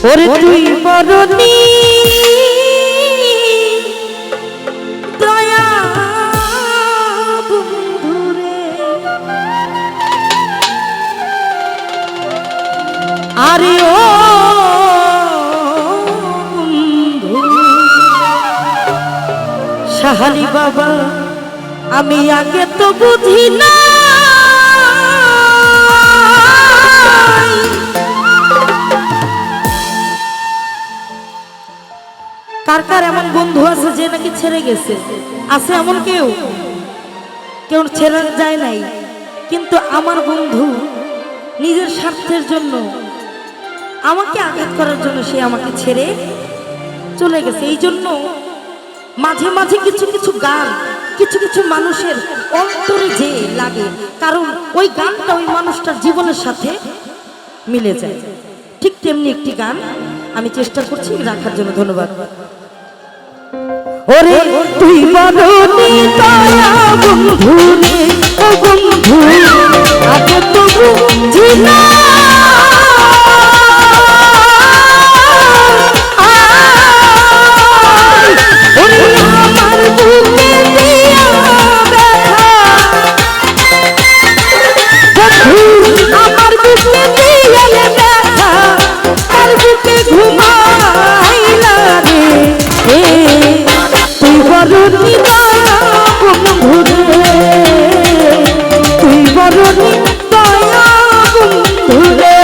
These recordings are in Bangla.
ওরে তুই বরণী দয়া বন্ধুরে, আরে ও বন্ধু সাহালি বাবা, আমি আগে তো বুঝি না কার কার এমন বন্ধু আছে যে নাকি ছেড়ে গেছে। আছে এমন কেউ কেউ ছেড়ে যায় নাই, কিন্তু আমার বন্ধু নিজের স্বার্থের জন্য আমাকে আঘাত করার জন্য সে আমাকে ছেড়ে চলে গেছে। এই জন্য মাঝে মাঝে কিছু কিছু গান কিছু কিছু মানুষের অন্তরে যে লাগে, কারণ ওই গানটা ওই মানুষটার জীবনের সাথে মিলে যায়। ঠিক তেমনি একটি গান আমি চেষ্টা করছি রাখার জন্য। ধন্যবাদ। ওরে তুই বরণী দয়া বন্ধু রে, ও বন্ধু আগে তো বুঝি না আমার বুকে দিয়া ব্যথা, বন্ধু আমার বুকে দিয়া ব্যথা, তার বুকে ঘুমাইলা রে। তুই বরণী দয়া বন্ধু রে, তুই বরণী দয়া বন্ধু রে।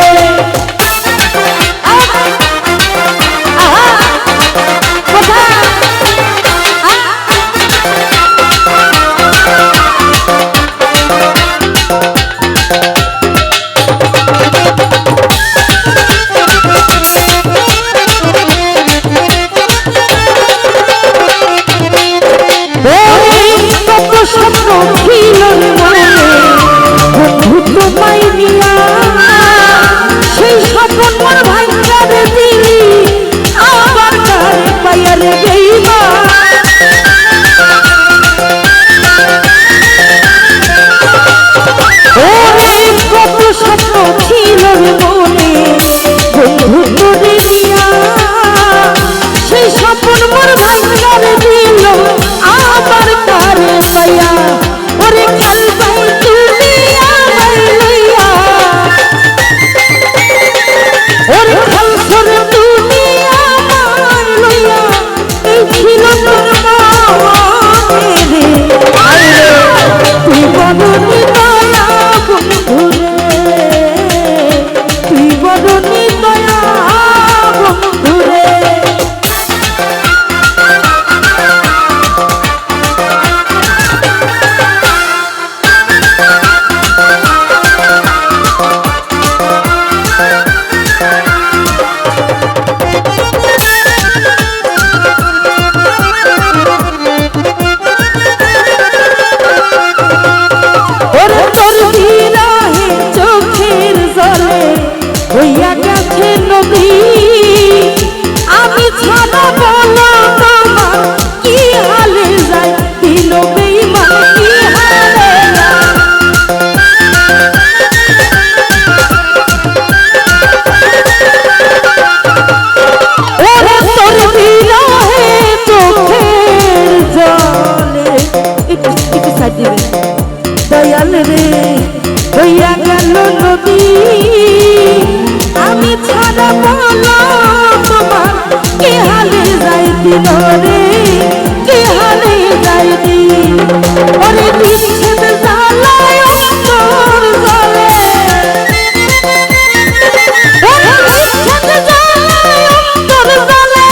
দয়াল রে হইয়া গেল নদী, আমি ছাড়া বলো তোমার কি হালে যাই দিন রে, কি হালে যাই দিন। ওরে বিচ্ছেদ জ্বালায় অন্তর জ্বলে, ওরে বিচ্ছেদ জ্বালায় অন্তর জ্বলে,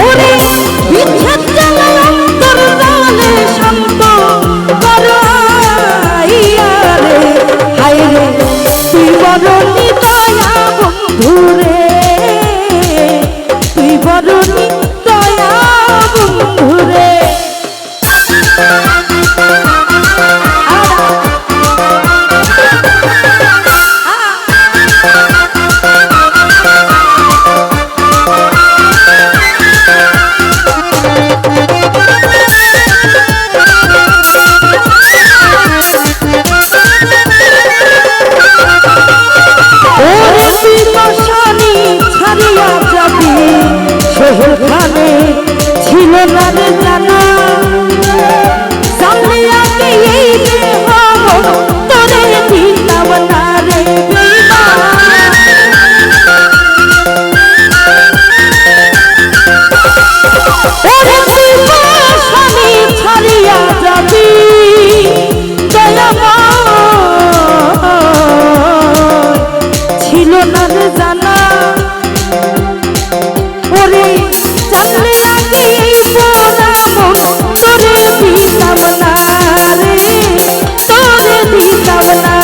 ওরে বিচ্ছেদ জ্বালায় অন্তর জ্বলে। শান্ত করাইয়া রে, হায় রে তুই বরণী দয়া বন্ধু রে, তুই বরণী দয়া বন্ধু রে। ওরে না রে জানা জানলে আগে এই দেহ তোরে দিতাম না রে ছাড়িয়া যাবি ছিল না রে জানা ওরে জানলে আগে তোরে দিতাম না রে তোরে দিতাম না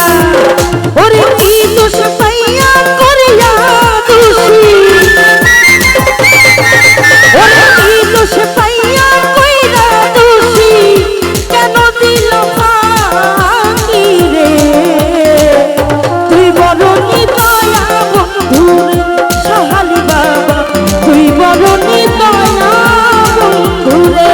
ওরে কি দোষ পাইয়া করিয়া দোষী ওরে কি দোষ পাইয়া কইরা দোষী কেন দিল ফাঁকি রে তুই বড় নিদয়া বন্ধুরে সহালি বাবা তুই বড় নিদয়া বন্ধুরে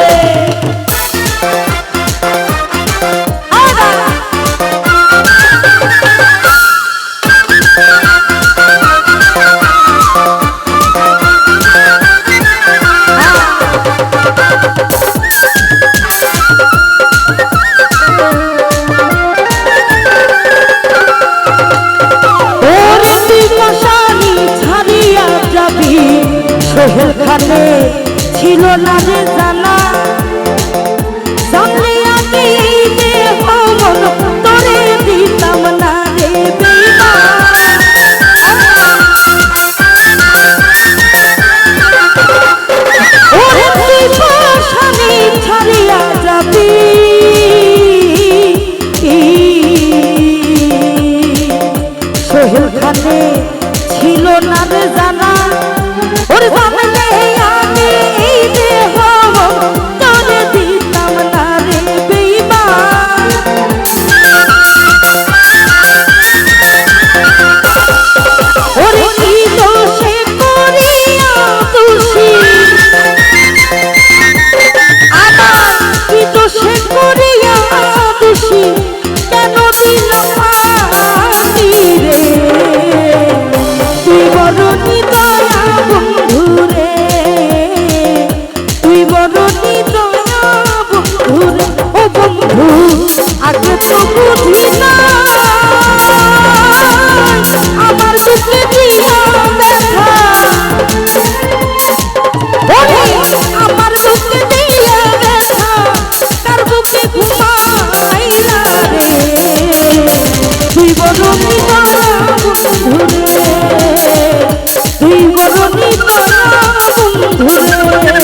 সোহেল খানে ছিল না রে জানা জানলে আগে এই দেহ মন তোরে দিতাম না রে বেঈমান ওরে তুই পাশানি ছাড়িয়া যাবি সোহেল খানে ছিল না রে জানা ওরে জানলে আমি এই দেহ তোরে দিতাম না রে বেঈমান ওরে কি দোষে করিয়া দোষী আমার কি দোষে করিয়া দোষী কেন দিল ফাঁকি রে তুই বড় নিদয়া বন্ধুরে তুই বড় নিদয়া বন্ধুরে ও বন্ধু আগে তো বুঝি না আমার বুকে দিয়া ব্যথা ওরে আমার বুকে দিয়া ব্যথা তার বুকে ঘুমাইলা রে তুই বড় নিদয়া বন্ধুরে তুই বড় নিদয়া বন্ধুরে